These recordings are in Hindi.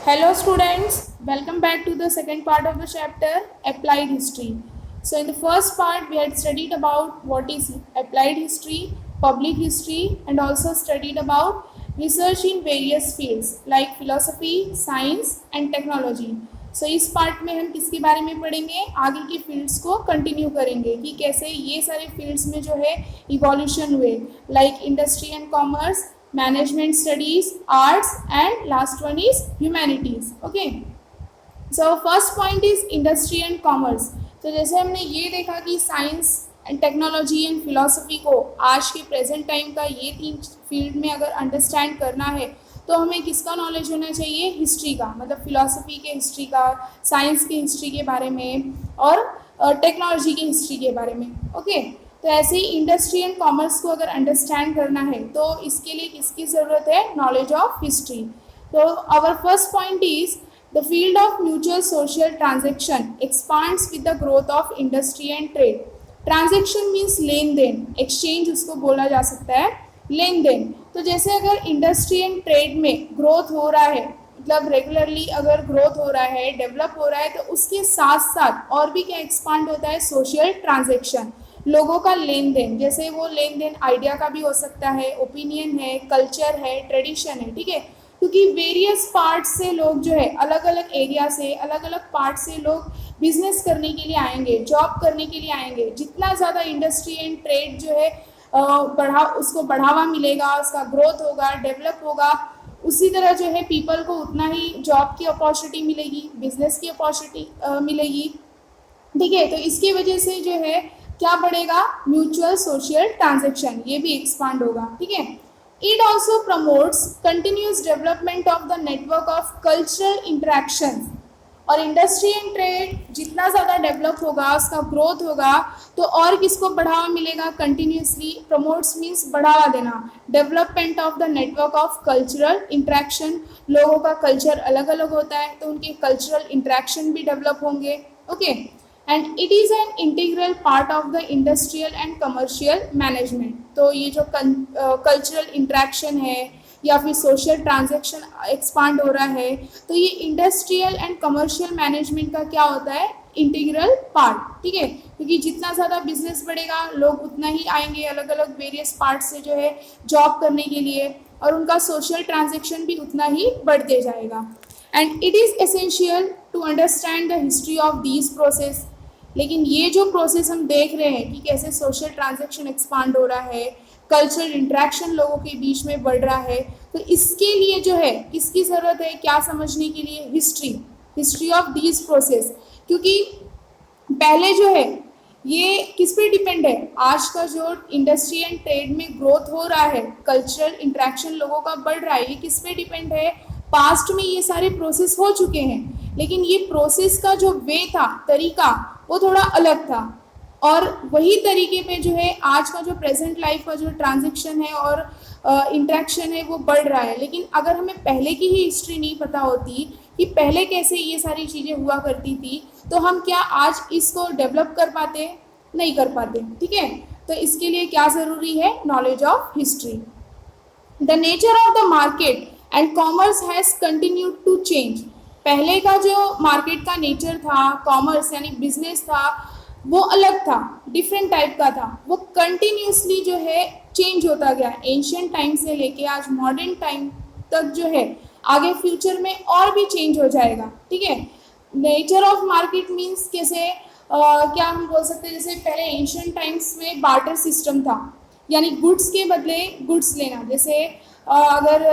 Hello students, welcome back to the second part of the chapter Applied History. So in the first part we had studied about what is applied history, public history and also studied about research in various fields like philosophy, science and technology. So इस पार्ट में हम किसके बारे में पढ़ेंगे, आगे की फील्ड्स को कंटिन्यू करेंगे कि कैसे ये सारे फील्ड्स में जो है इवोल्यूशन हुए, like industry and commerce, management studies, arts and last one is humanities. Okay, so first point is industry and commerce. तो जैसे हमने ये देखा कि science and technology and philosophy को आज के प्रेजेंट टाइम का ये तीन फील्ड में अगर अंडरस्टैंड करना है तो हमें किसका नॉलेज होना चाहिए, हिस्ट्री का, मतलब फिलोसफी के हिस्ट्री का, साइंस की हिस्ट्री के बारे में और टेक्नोलॉजी की हिस्ट्री के बारे में. ओके, तो ऐसे ही इंडस्ट्री एंड कॉमर्स को अगर अंडरस्टैंड करना है तो इसके लिए किसकी ज़रूरत है, नॉलेज ऑफ हिस्ट्री. तो our first point is the field of mutual social transaction expands with the growth of industry and trade. Transaction means लेन देन, एक्सचेंज उसको बोला जा सकता है, लेन देन. तो जैसे अगर इंडस्ट्री एंड ट्रेड में ग्रोथ हो रहा है, मतलब रेगुलरली अगर ग्रोथ हो रहा है, डेवलप हो रहा है, तो उसके साथ साथ और भी क्या एक्सपांड होता है, सोशल ट्रांजेक्शन, लोगों का लेन देन. जैसे वो लेन देन आइडिया का भी हो सकता है, ओपिनियन है, कल्चर है, ट्रेडिशन है. ठीक है, क्योंकि वेरियस पार्ट से लोग जो है, अलग अलग एरिया से, अलग अलग पार्ट से लोग बिजनेस करने के लिए आएंगे, जॉब करने के लिए आएंगे. जितना ज़्यादा इंडस्ट्री एंड ट्रेड जो है उसको बढ़ावा मिलेगा, उसका ग्रोथ होगा, डेवलप होगा, उसी तरह जो है पीपल को उतना ही जॉब की अपॉर्चुनिटी मिलेगी, बिजनेस की अपॉर्चुनिटी मिलेगी. ठीक है, तो इसकी वजह से जो है क्या बढ़ेगा, म्यूचुअल सोशल ट्रांजेक्शन, ये भी एक्सपांड होगा. ठीक है, it also promotes continuous development of the network of cultural interaction. और इंडस्ट्री एंड ट्रेड जितना ज़्यादा डेवलप होगा, उसका ग्रोथ होगा, तो और किसको बढ़ावा मिलेगा, कंटिन्यूसली. प्रमोट्स मीन्स बढ़ावा देना, development of the network of cultural interaction. लोगों का कल्चर अलग अलग होता है तो उनके कल्चरल इंटरेक्शन भी डेवलप होंगे. Okay, and it is an integral part of the industrial and commercial management. तो ये जो कल्चरल इंट्रैक्शन है या फिर सोशल ट्रांजैक्शन एक्सपांड हो रहा है, तो ये इंडस्ट्रियल एंड कमर्शियल मैनेजमेंट का क्या होता है, इंटीग्रल पार्ट. ठीक है, क्योंकि जितना ज़्यादा बिजनेस बढ़ेगा, लोग उतना ही आएंगे अलग अलग वेरियस पार्ट से जो है जॉब करने के लिए, और उनका सोशल ट्रांजैक्शन भी उतना ही बढ़ते जाएगा. And it is essential to understand the history of these process. लेकिन ये जो प्रोसेस हम देख रहे हैं कि कैसे सोशल ट्रांजैक्शन एक्सपांड हो रहा है, कल्चरल इंट्रैक्शन लोगों के बीच में बढ़ रहा है, तो इसके लिए जो है किसकी ज़रूरत है, क्या समझने के लिए, हिस्ट्री ऑफ दीज प्रोसेस. क्योंकि पहले जो है ये किस पे डिपेंड है, आज का जो इंडस्ट्री एंड ट्रेड में ग्रोथ हो रहा है, कल्चरल इंट्रैक्शन लोगों का बढ़ रहा है, ये किस पे डिपेंड है, पास्ट में ये सारे प्रोसेस हो चुके हैं, लेकिन ये प्रोसेस का जो वे था, तरीका, वो थोड़ा अलग था. और वही तरीके पे जो है आज का जो प्रेजेंट लाइफ का जो ट्रांजेक्शन है और इंट्रैक्शन है वो बढ़ रहा है. लेकिन अगर हमें पहले की ही हिस्ट्री नहीं पता होती कि पहले कैसे ये सारी चीज़ें हुआ करती थी, तो हम क्या आज इसको डेवलप कर पाते, नहीं कर पाते. ठीक है, तो इसके लिए क्या ज़रूरी है, knowledge of history. The nature of the market and commerce has continued to change. पहले का जो मार्केट का नेचर था, कॉमर्स यानी बिजनेस था, वो अलग था, डिफरेंट टाइप का था. वो कंटिन्यूसली जो है चेंज होता गया, एंशियंट टाइम से लेके आज मॉडर्न टाइम तक जो है, आगे फ्यूचर में और भी चेंज हो जाएगा. ठीक है, नेचर ऑफ मार्केट मीन्स कैसे क्या हम बोल सकते हैं, जैसे पहले एंशियंट टाइम्स में बार्टर सिस्टम था, यानी गुड्स के बदले गुड्स लेना. जैसे अगर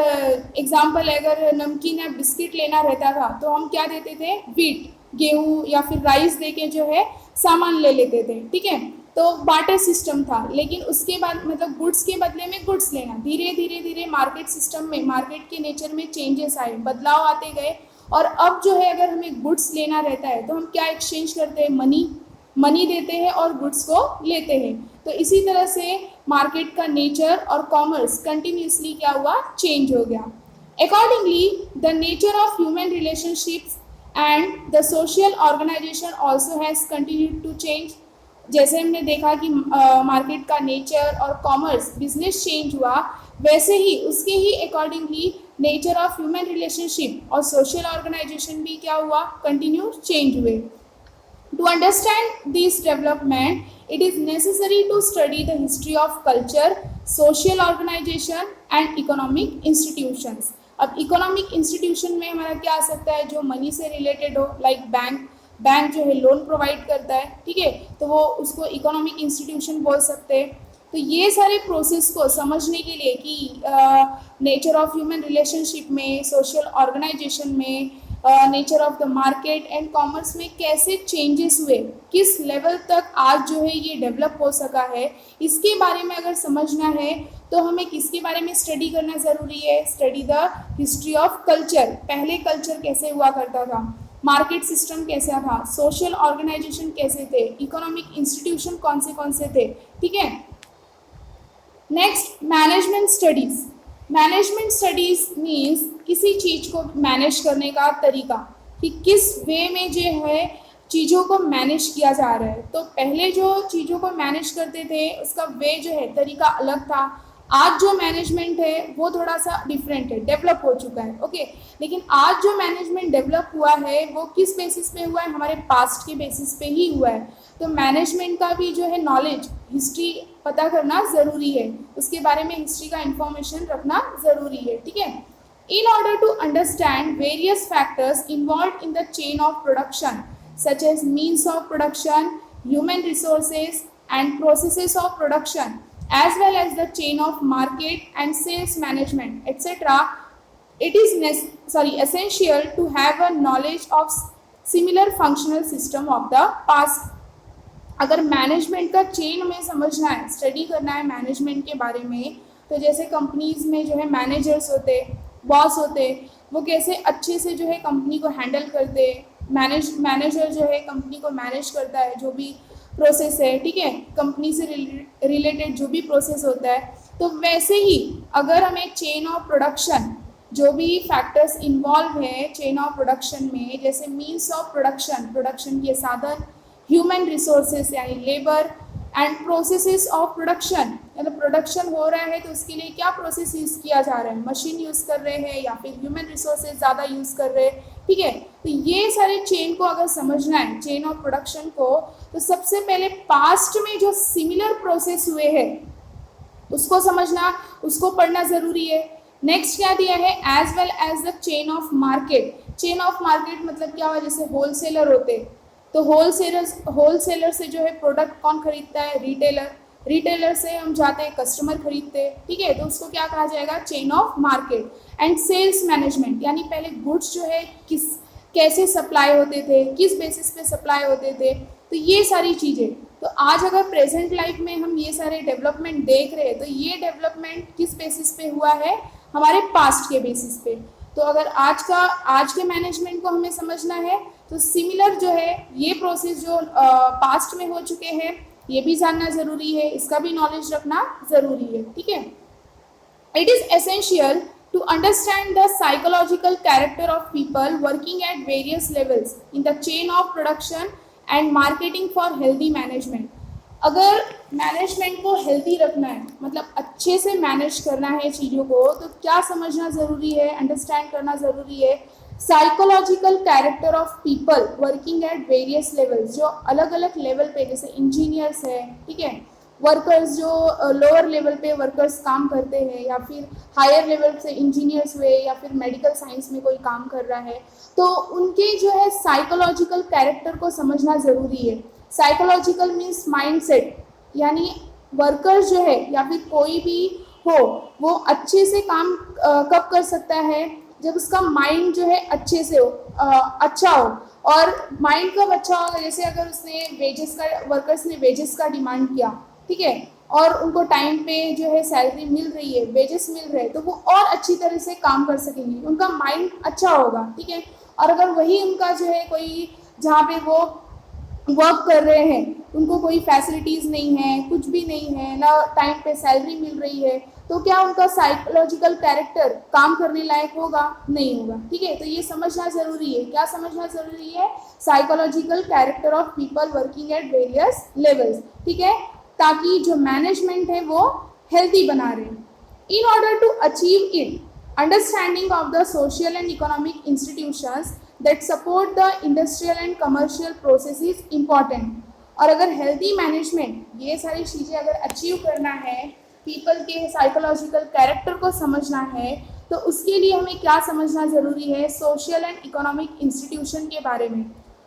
एग्जाम्पल, अगर नमकीन या बिस्किट लेना रहता था तो हम क्या देते थे, वीट, गेहूँ या फिर राइस दे के जो है सामान ले लेते थे. ठीक है, तो बार्टर सिस्टम था. लेकिन उसके बाद मतलब गुड्स के बदले में गुड्स लेना, धीरे धीरे धीरे मार्केट सिस्टम में, मार्केट के नेचर में चेंजेस आए, बदलाव आते गए. और अब जो है अगर हमें गुड्स लेना रहता है तो हम क्या एक्सचेंज करते हैं, मनी देते हैं और गुड्स को लेते हैं. तो इसी तरह से मार्केट का नेचर और कॉमर्स कंटिन्यूसली क्या हुआ, चेंज हो गया. Accordingly the nature of human relationships and the social organization also has continued to change. जैसे हमने देखा कि मार्केट का नेचर और कॉमर्स बिजनेस चेंज हुआ, वैसे ही उसके ही accordingly nature of human relationship और सोशल ऑर्गेनाइजेशन भी क्या हुआ, कंटिन्यू चेंज हुए. To understand this development, it is necessary to study the history of culture, social organization and economic institutions. अब इकोनॉमिक इंस्टीट्यूशन में हमारा क्या आ सकता है, जो मनी से रिलेटेड हो, लाइक बैंक जो है लोन प्रोवाइड करता है, ठीक है, तो वो उसको इकोनॉमिक इंस्टीट्यूशन बोल सकते हैं. तो ये सारे प्रोसेस को समझने के लिए कि नेचर ऑफ ह्यूमन रिलेशनशिप में, सोशल ऑर्गेनाइजेशन में, nature of the market and commerce में कैसे चेंजेस हुए, किस लेवल तक आज जो है ये डेवलप हो सका है, इसके बारे में अगर समझना है तो हमें किसके बारे में स्टडी करना ज़रूरी है, study the history of culture. पहले कल्चर कैसे हुआ करता था, मार्केट सिस्टम कैसा था, सोशल ऑर्गेनाइजेशन कैसे थे, इकोनॉमिक इंस्टीट्यूशन कौन से थे, ठीक है. Next, management studies. Management studies means किसी चीज़ को मैनेज करने का तरीका, कि किस वे में जो है चीज़ों को मैनेज किया जा रहा है. तो पहले जो चीज़ों को मैनेज करते थे उसका वे जो है, तरीका अलग था. आज जो मैनेजमेंट है वो थोड़ा सा डिफरेंट है, डेवलप हो चुका है, ओके. लेकिन आज जो मैनेजमेंट डेवलप हुआ है वो किस बेसिस पे हुआ है, हमारे पास्ट के बेसिस पे ही हुआ है. तो मैनेजमेंट का भी जो है नॉलेज, हिस्ट्री पता करना ज़रूरी है, उसके बारे में हिस्ट्री का इंफॉर्मेशन रखना ज़रूरी है, ठीक है. In order to understand various factors involve in the chain of production such as means of production, human resources and processes of production, as well as the chain of market and sales management etc, it is essential to have a knowledge of similar functional system of the past. अगर मैनेजमेंट का चेन में समझना है, स्टडी करना है मैनेजमेंट के बारे में, तो जैसे कंपनीज में जो है मैनेजर्स होते, बॉस होते, वो कैसे अच्छे से जो है कंपनी को हैंडल करते, मैनेजर जो है कंपनी को मैनेज करता है, जो भी प्रोसेस है, ठीक है, कंपनी से रिलेटेड जो भी प्रोसेस होता है. तो वैसे ही अगर हमें चेन ऑफ प्रोडक्शन, जो भी फैक्टर्स इन्वॉल्व है चेन ऑफ प्रोडक्शन में, जैसे मीन्स ऑफ प्रोडक्शन, प्रोडक्शन के साधन, ह्यूमन रिसोर्सेज यानी labour, and processes of production, मतलब प्रोडक्शन हो रहा है तो उसके लिए क्या प्रोसेस यूज़ किया जा रहा है, मशीन यूज़ कर रहे हैं या फिर ह्यूमन रिसोर्सेज ज़्यादा यूज़ कर रहे हैं, ठीक है. तो ये सारे चेन को अगर समझना है, चेन ऑफ प्रोडक्शन को, तो सबसे पहले पास्ट में जो सिमिलर प्रोसेस हुए हैं उसको समझना, उसको पढ़ना ज़रूरी है. नेक्स्ट क्या दिया है, as well as the chain of market. Chain of market मतलब क्या हुआ, जैसे होलसेलर होते, तो होलसेलर से जो है प्रोडक्ट कौन खरीदता है, रिटेलर से हम जाते हैं कस्टमर खरीदते हैं, ठीक है, तो उसको क्या कहा जाएगा, chain of market. And sales management, यानी पहले गुड्स जो है कैसे सप्लाई होते थे, किस बेसिस पे सप्लाई होते थे, तो ये सारी चीज़ें. तो आज अगर प्रेजेंट लाइफ में हम ये सारे डेवलपमेंट देख रहे हैं, तो ये डेवलपमेंट किस बेसिस पे हुआ है, हमारे पास्ट के बेसिस पे. तो अगर आज के मैनेजमेंट को हमें समझना है तो सिमिलर जो है ये प्रोसेस जो पास्ट में हो चुके हैं ये भी जानना ज़रूरी है, इसका भी नॉलेज रखना ज़रूरी है, ठीक है. It is essential to understand the psychological character of people working at various levels in the chain of production and marketing for healthy management. अगर मैनेजमेंट को हेल्दी रखना है, मतलब अच्छे से मैनेज करना है चीज़ों को, तो क्या समझना ज़रूरी है, अंडरस्टैंड करना ज़रूरी है, psychological character of people working at various levels, जो अलग अलग लेवल पे, जैसे इंजीनियर्स है, ठीक है, वर्कर्स जो लोअर लेवल पे वर्कर्स काम करते हैं, या फिर हायर लेवल से इंजीनियर्स हुए, या फिर मेडिकल साइंस में कोई काम कर रहा है, तो उनके जो है साइकोलॉजिकल कैरेक्टर को समझना ज़रूरी है. साइकोलॉजिकल मीन्स माइंडसेट, यानी वर्कर्स जो है या फिर कोई भी हो वो अच्छे से काम कब कर सकता है, जब उसका माइंड जो है अच्छे से हो, अच्छा हो. और माइंड कब अच्छा होगा, जैसे अगर उसने वर्कर्स ने वेजेस का डिमांड किया, ठीक है, और उनको टाइम पे जो है सैलरी मिल रही है, वेजेस मिल रहे हैं, तो वो और अच्छी तरह से काम कर सकेंगे, उनका माइंड अच्छा होगा, ठीक है. और अगर वही उनका जो है कोई जहाँ पे वो वर्क कर रहे हैं उनको कोई फैसिलिटीज़ नहीं है, कुछ भी नहीं है ना, टाइम पे सैलरी मिल रही है, तो क्या उनका साइकोलॉजिकल कैरेक्टर काम करने लायक होगा, नहीं होगा, ठीक है. तो ये समझना ज़रूरी है. क्या समझना ज़रूरी है, psychological character of people working at various levels, ठीक है, ताकि जो मैनेजमेंट है वो हेल्दी बना रहे. In order to achieve it, Understanding of the social and economic institutions that support the industrial and commercial process is important. और अगर हेल्दी मैनेजमेंट ये सारी चीज़ें अगर अचीव करना है, पीपल के साइकोलॉजिकल कैरेक्टर को समझना है, तो उसके लिए हमें क्या समझना ज़रूरी है, सोशल एंड इकोनॉमिक इंस्टीट्यूशन के बारे में।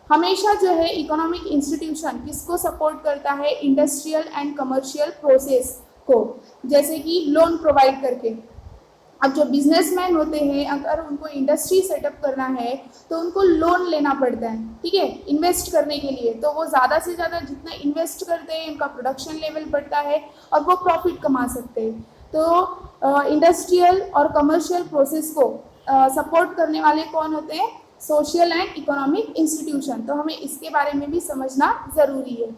हमेशा जो है इकोनॉमिक इंस्टीट्यूशन किसको सपोर्ट करता है, इंडस्ट्रियल एंड कमर्शियल प्रोसेस को, जैसे कि लोन प्रोवाइड करके। अब जो बिजनेसमैन होते हैं, अगर उनको इंडस्ट्री सेटअप करना है तो उनको लोन लेना पड़ता है, ठीक है, इन्वेस्ट करने के लिए। तो वो ज़्यादा से ज़्यादा जितना इन्वेस्ट करते हैं उनका प्रोडक्शन लेवल बढ़ता है और वो प्रॉफिट कमा सकते हैं। तो इंडस्ट्रियल और कमर्शियल प्रोसेस को सपोर्ट करने वाले कौन होते हैं, सोशल एंड इकोनॉमिक इंस्टीट्यूशन। तो हमें इसके बारे में भी समझना ज़रूरी है।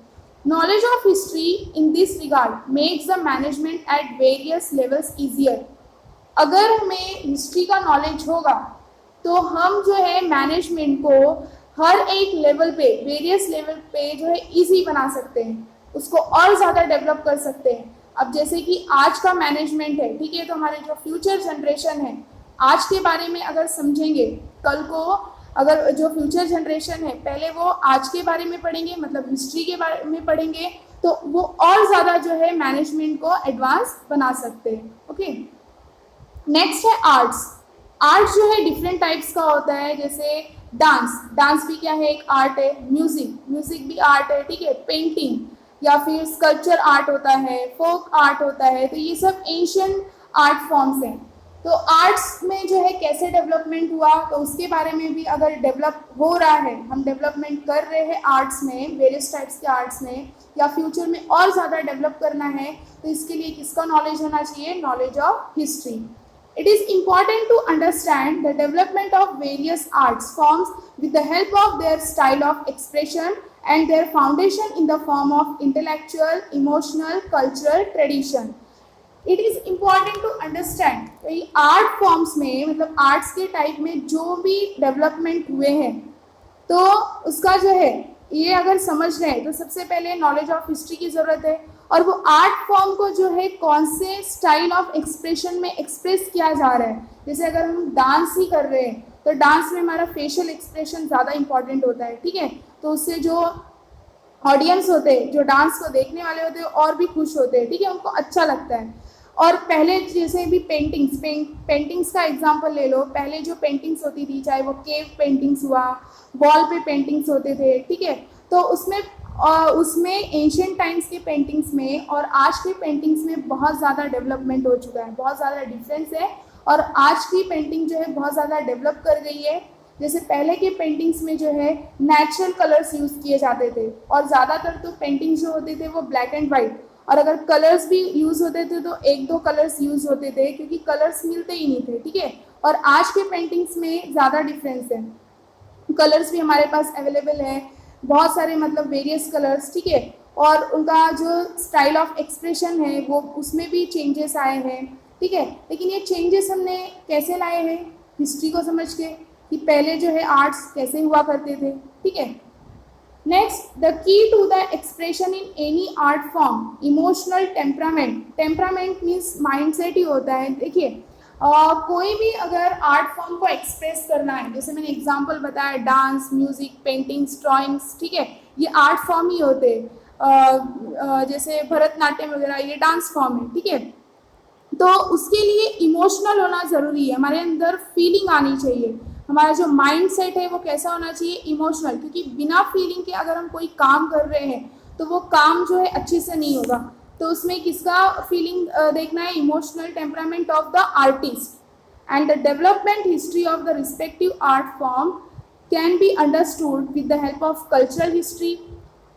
Knowledge of history in this regard makes the management at various levels easier. अगर हमें हिस्ट्री का नॉलेज होगा तो हम जो है मैनेजमेंट को हर एक लेवल पे, वेरियस लेवल पे जो है इजी बना सकते हैं, उसको और ज़्यादा डेवलप कर सकते हैं। अब जैसे कि आज का मैनेजमेंट है, ठीक है, तो हमारे जो फ्यूचर जनरेशन है आज के बारे में अगर समझेंगे, कल को अगर जो फ्यूचर जनरेशन है पहले वो आज के बारे में पढ़ेंगे, मतलब हिस्ट्री के बारे में पढ़ेंगे, तो वो और ज़्यादा जो है मैनेजमेंट को एडवांस बना सकते हैं। ओके, नेक्स्ट है आर्ट्स। आर्ट्स जो है डिफरेंट टाइप्स का होता है, जैसे डांस भी क्या है, एक आर्ट है। म्यूजिक भी आर्ट है, ठीक है। पेंटिंग या फिर स्कल्पचर आर्ट होता है, फोक आर्ट होता है। तो ये सब एंशियंट आर्ट फॉर्म्स हैं। तो आर्ट्स में जो है कैसे डेवलपमेंट हुआ, तो उसके बारे में भी अगर डेवलप हो रहा है, हम डेवलपमेंट कर रहे हैं आर्ट्स में, वेरियस टाइप्स के आर्ट्स में, या फ्यूचर में और ज़्यादा डेवलप करना है, तो इसके लिए किसका नॉलेज होना चाहिए, knowledge of history. It is important to understand the development of various arts forms with the help of their style of expression and their foundation in the form of intellectual, emotional, cultural tradition. It is important to understand कि आर्ट फॉर्म्स में, मतलब आर्ट्स के टाइप में जो भी डेवलपमेंट हुए हैं, तो उसका जो है ये अगर समझ रहे हैं तो सबसे पहले नॉलेज ऑफ हिस्ट्री की ज़रूरत है। और वो आर्ट फॉर्म को जो है कौन से स्टाइल ऑफ एक्सप्रेशन में एक्सप्रेस किया जा रहा है। जैसे अगर हम डांस ही कर रहे हैं तो डांस में हमारा फेशियल एक्सप्रेशन ज़्यादा इंपॉर्टेंट होता है, ठीक है। तो उससे जो ऑडियंस होते हैं, जो डांस को देखने वाले होते हैं, और भी खुश होते हैं, ठीक है, उनको अच्छा लगता है। और पहले जैसे भी पेंटिंग्स का एग्जांपल ले लो, पहले जो पेंटिंग्स होती थी, चाहे वो केव पेंटिंग्स हुआ, वॉल पे पेंटिंग्स होते थे, ठीक है, तो उसमें एंशियंट टाइम्स के पेंटिंग्स में और आज के पेंटिंग्स में बहुत ज़्यादा डेवलपमेंट हो चुका है, बहुत ज़्यादा डिफरेंस है। और आज की पेंटिंग जो है बहुत ज़्यादा डेवलप कर गई है। जैसे पहले के पेंटिंग्स में जो है नेचुरल कलर्स यूज़ किए जाते थे, और ज़्यादातर तो पेंटिंग्स जो होते थे वो ब्लैक एंड वाइट, और अगर कलर्स भी यूज़ होते थे तो एक दो कलर्स यूज़ होते थे, क्योंकि कलर्स मिलते ही नहीं थे, ठीक है। और आज के पेंटिंग्स में ज़्यादा डिफरेंस है, कलर्स भी हमारे पास अवेलेबल है, बहुत सारे, मतलब वेरियस कलर्स, ठीक है। और उनका जो स्टाइल ऑफ एक्सप्रेशन है वो उसमें भी चेंजेस आए हैं, ठीक है। लेकिन ये चेंजेस हमने कैसे लाए हैं, हिस्ट्री को समझ के, कि पहले जो है आर्ट्स कैसे हुआ करते थे, ठीक है। Next, the key to the expression in any art form, emotional temperament. Temperament means mindset ही होता है। देखिए कोई भी अगर आर्ट फॉर्म को एक्सप्रेस करना है, जैसे मैंने एग्जांपल बताया, डांस, म्यूजिक, पेंटिंग्स, ड्राइंग्स, ठीक है, ये आर्ट फॉर्म ही होते हैं। जैसे भरतनाट्यम वगैरह ये डांस फॉर्म है, ठीक है। तो उसके लिए इमोशनल होना ज़रूरी है, हमारे अंदर फीलिंग आनी चाहिए, हमारा जो माइंड सेट है वो कैसा होना चाहिए, इमोशनल। क्योंकि बिना फीलिंग के अगर हम कोई काम कर रहे हैं तो वो काम जो है अच्छे से नहीं होगा। तो उसमें किसका फीलिंग देखना है, emotional temperament of the artist. And the development history of the respective art form can be understood with the help of cultural history.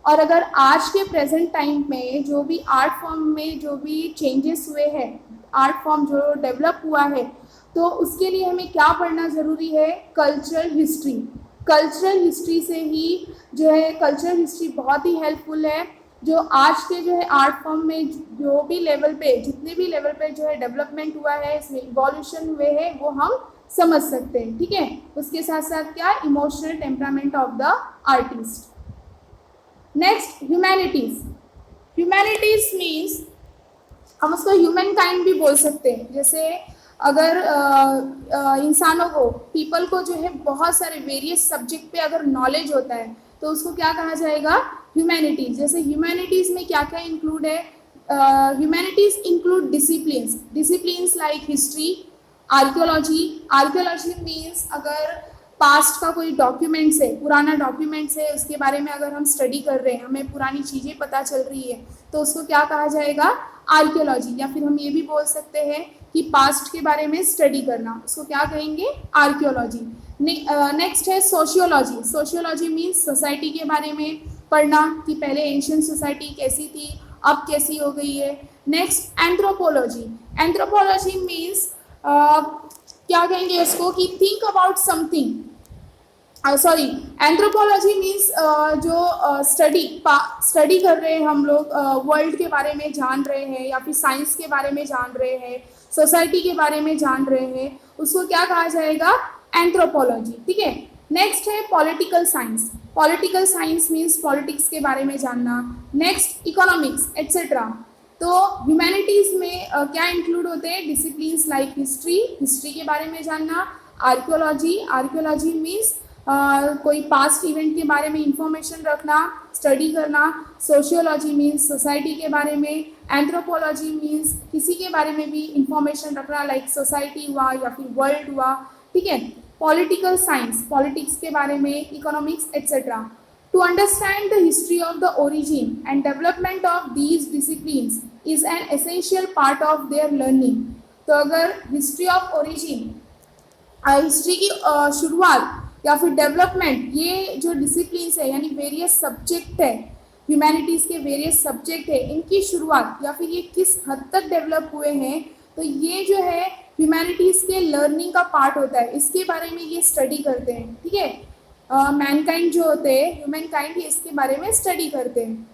और अगर आज के प्रेजेंट टाइम में जो भी आर्ट फॉर्म में जो भी चेंजेस हुए हैं, आर्ट फॉर्म जो डेवलप हुआ है, तो उसके लिए हमें क्या पढ़ना ज़रूरी है, कल्चरल हिस्ट्री। कल्चरल हिस्ट्री से ही जो है, कल्चरल हिस्ट्री बहुत ही हेल्पफुल है, जो आज के जो है आर्ट फॉर्म में जो भी लेवल पे, जितने भी लेवल पे जो है डेवलपमेंट हुआ है, इसमें इवोल्यूशन हुए हैं, वो हम समझ सकते हैं, ठीक है। उसके साथ साथ क्या, emotional temperament of the artist. Next, humanities. Humanities means हम उसको ह्यूमन काइंड भी बोल सकते हैं। जैसे अगर इंसानों को, पीपल को जो है बहुत सारे वेरियस सब्जेक्ट पे अगर नॉलेज होता है तो उसको क्या कहा जाएगा, ह्यूमैनिटीज। जैसे ह्यूमैनिटीज में क्या क्या इंक्लूड है, humanities include disciplines like history, archaeology. Archaeology means अगर पास्ट का कोई डॉक्यूमेंट्स है, पुराना डॉक्यूमेंट्स है, उसके बारे में अगर हम स्टडी कर रहे हैं, हमें पुरानी चीज़ें पता चल रही है, तो उसको क्या कहा जाएगा, आर्कियोलॉजी। या फिर हम ये भी बोल सकते हैं कि पास्ट के बारे में स्टडी करना, उसको क्या कहेंगे, आर्कियोलॉजी। नेक्स्ट है सोशियोलॉजी। सोशियोलॉजी मीन्स सोसाइटी के बारे में पढ़ना कि पहले एंशियंट सोसाइटी कैसी थी, अब कैसी हो गई है। Next anthropology. एंथ्रोपोलॉजी मीन्स क्या कहेंगे इसको कि think about something, sorry, anthropology means जो स्टडी कर रहे हैं हम लोग, वर्ल्ड के बारे में जान रहे हैं या फिर साइंस के बारे में जान रहे हैं, सोसाइटी के बारे में जान रहे हैं, उसको क्या कहा जाएगा, एंथ्रोपोलॉजी। ठीक है। नेक्स्ट है political science. Political science means politics के बारे में जानना। Next economics etcetera. तो ह्यूमैनिटीज में क्या इंक्लूड होते हैं, डिसिप्लिन्स लाइक हिस्ट्री के बारे में जानना। आर्कियोलॉजी मीन्स कोई पास्ट इवेंट के बारे में इंफॉर्मेशन रखना, स्टडी करना। सोशियोलॉजी मीन्स सोसाइटी के बारे में। एंथ्रोपोलॉजी मीन्स किसी के बारे में भी इंफॉर्मेशन रखना, लाइक सोसाइटी हुआ या फिर वर्ल्ड हुआ। ठीक है। पॉलिटिकल साइंस, पॉलिटिक्स के बारे में, economics etcetera. To understand the history of the origin and development of these disciplines is an essential part of their learning. तो अगर हिस्ट्री ऑफ ओरिजिन, हिस्ट्री की शुरुआत या फिर डेवलपमेंट, ये जो डिसिप्लिन्स है यानी वेरियस सब्जेक्ट है, ह्यूमैनिटीज़ के वेरियस सब्जेक्ट है, इनकी शुरुआत या फिर ये किस हद तक डेवलप हुए हैं, तो ये जो है ह्यूमैनिटीज़ के लर्निंग का पार्ट होता है, इसके बारे में ये स्टडी करते हैं। ठीक है। मैनकाइंड जो होते हैं, ह्यूमन काइंड, ये इसके बारे में स्टडी करते हैं।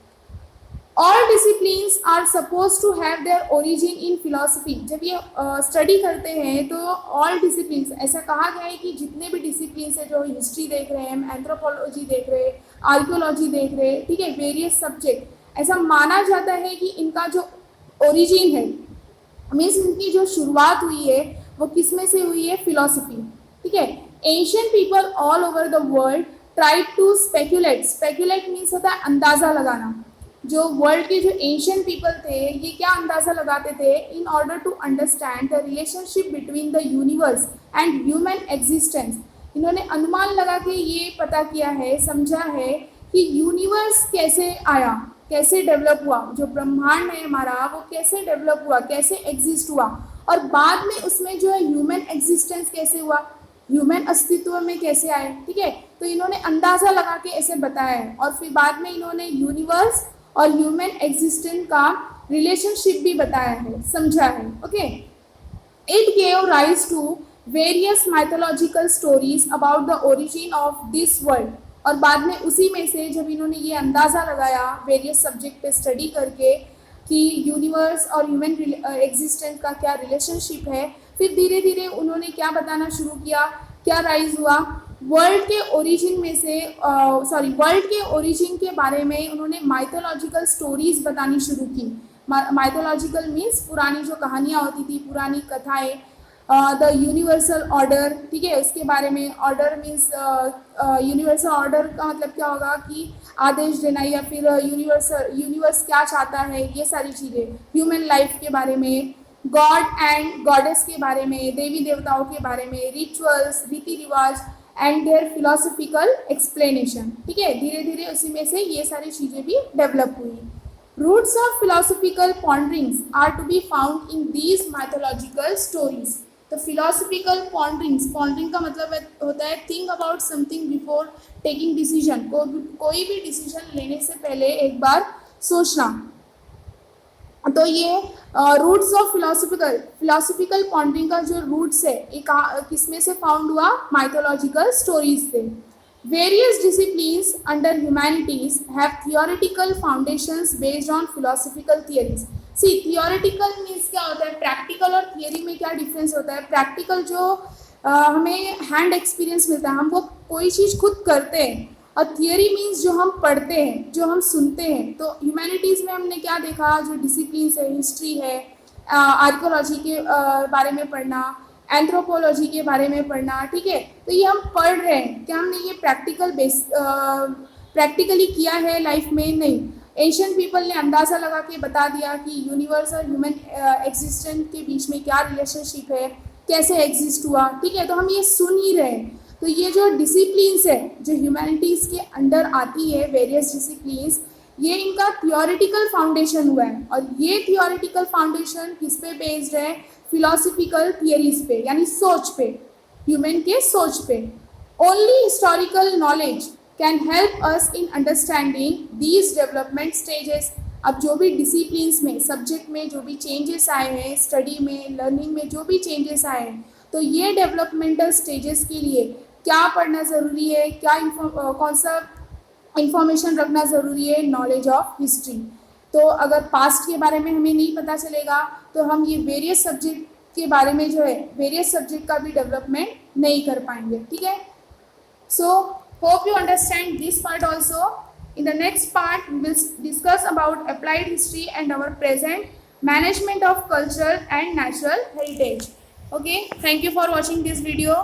All disciplines are suppose to have their origin in philosophy. जब ये स्टडी करते हैं तो ऑल डिसिप्लिन्स, ऐसा कहा गया है कि जितने भी डिसिप्लिन्स है, जो हिस्ट्री देख रहे हैं, एंथ्रोपोलॉजी देख रहे हैं, आर्कियोलॉजी देख रहे हैं, ठीक है, वेरियस सब्जेक्ट, ऐसा माना जाता है कि इनका जो ओरिजिन है, मीन्स इनकी जो शुरुआत हुई है वो किस में से हुई है, फिलोसफी। ठीक है। Ancient people all over the world try to speculate means होता है अंदाज़ा लगाना। जो वर्ल्ड के जो एंशियंट पीपल थे, ये क्या अंदाज़ा लगाते थे, in order to understand the relationship between the universe and human existence. इन्होंने अनुमान लगा के ये पता किया है, समझा है कि यूनिवर्स कैसे आया, कैसे डेवलप हुआ, जो ब्रह्मांड है हमारा वो कैसे डेवलप हुआ, कैसे एग्जिस्ट हुआ, और बाद में उसमें जो है ह्यूमन एग्जिस्टेंस कैसे हुआ, ह्यूमन अस्तित्व में कैसे आए। ठीक है। तो इन्होंने अंदाज़ा लगा के ऐसे बताया है, और फिर बाद में इन्होंने यूनिवर्स और ह्यूमन एग्जिस्टेंस का रिलेशनशिप भी बताया है, समझा है। Okay. It gave rise to various mythological stories about the origin of this world. और बाद में उसी में से जब इन्होंने ये अंदाज़ा लगाया वेरियस सब्जेक्ट पे स्टडी करके कि यूनिवर्स और ह्यूमन एग्जिस्टेंस का क्या रिलेशनशिप है, फिर धीरे धीरे उन्होंने क्या बताना शुरू किया, क्या राइज हुआ, वर्ल्ड के ओरिजिन में से वर्ल्ड के ओरिजिन के बारे में उन्होंने माइथोलॉजिकल स्टोरीज बतानी शुरू की। माइथोलॉजिकल मीन्स पुरानी जो कहानियाँ होती थी, पुरानी कथाएं, द यूनिवर्सल ऑर्डर। ठीक है। उसके बारे में, ऑर्डर मीन्स यूनिवर्सल ऑर्डर का मतलब क्या होगा कि आदेश देना, या फिर यूनिवर्स क्या चाहता है, ये सारी चीज़ें, ह्यूमन लाइफ के बारे में, गॉड एंड गॉडेस के बारे में, देवी देवताओं के बारे में, रिचुअल्स, रीति रिवाज एंड देयर फिलोसफिकल एक्सप्लेनेशन। ठीक है। धीरे धीरे उसी में से ये सारी चीज़ें भी डेवलप हुई। Roots of philosophical ponderings are to be found in these mythological stories. तो फिलोसफिकल पॉन्डरिंग्स, पॉन्डरिंग का मतलब होता है think about something before taking decision. कोई भी डिसीजन लेने से पहले एक बार सोचना। तो ये रूट्स ऑफ फिलोसफिकल पॉन्डरिंग का जो रूट्स है, ये किसमें से फाउंड हुआ, माइथोलॉजिकल स्टोरीज से। Various disciplines under humanities have theoretical foundations based on philosophical theories. See, theoretical means क्या होता है, प्रैक्टिकल और थियरी में क्या डिफरेंस होता है। प्रैक्टिकल जो हमें हैंड एक्सपीरियंस मिलता है, हम वो कोई चीज़ खुद करते हैं, और थियरी मीन्स जो हम पढ़ते हैं, जो हम सुनते हैं। तो ह्यूमैनिटीज़ में हमने क्या देखा, जो डिसिप्लिन्स है, हिस्ट्री है, आर्कोलॉजी के बारे में पढ़ना, एंथ्रोपोलॉजी के बारे में पढ़ना, ठीक है। तो ये हम पढ़ रहे हैं, क्या हमने ये प्रैक्टिकली किया है लाइफ में? नहीं। एशियन पीपल ने अंदाज़ा लगा के बता दिया कि यूनिवर्स और ह्यूमन एग्जिस्टेंस के बीच में क्या रिलेशनशिप है, कैसे एग्जिस्ट हुआ, ठीक है। तो हम ये सुन ही रहे हैं। तो ये जो डिसिप्लिन्स है जो ह्यूमैनिटीज़ के अंडर आती है, वेरियस डिसिप्लिन्स, ये इनका थियोरेटिकल फाउंडेशन हुआ है। और ये थियोरेटिकल फाउंडेशन किस पे बेस्ड है? फिलोसफिकल थियरीज पे, यानी सोच पे, ह्यूमन के सोच पे। Only historical knowledge can help us in understanding these development stages. अब जो भी डिसिप्लिन्स में, सब्जेक्ट में जो भी चेंजेस आए हैं, स्टडी में, लर्निंग में जो भी चेंजेस आए हैं, तो ये डेवलपमेंटल स्टेजेस के लिए क्या पढ़ना ज़रूरी है, क्या कौन सा इंफॉर्मेशन रखना ज़रूरी है? Knowledge of history. तो अगर पास्ट के बारे में हमें नहीं पता चलेगा तो हम ये वेरियस सब्जेक्ट के बारे में जो है, वेरियस सब्जेक्ट का भी डेवलपमेंट नहीं कर पाएंगे, ठीक है। So hope you understand this part also. In the next part, we will discuss about applied history and our present management of cultural and natural heritage. Okay, thank you for watching this video.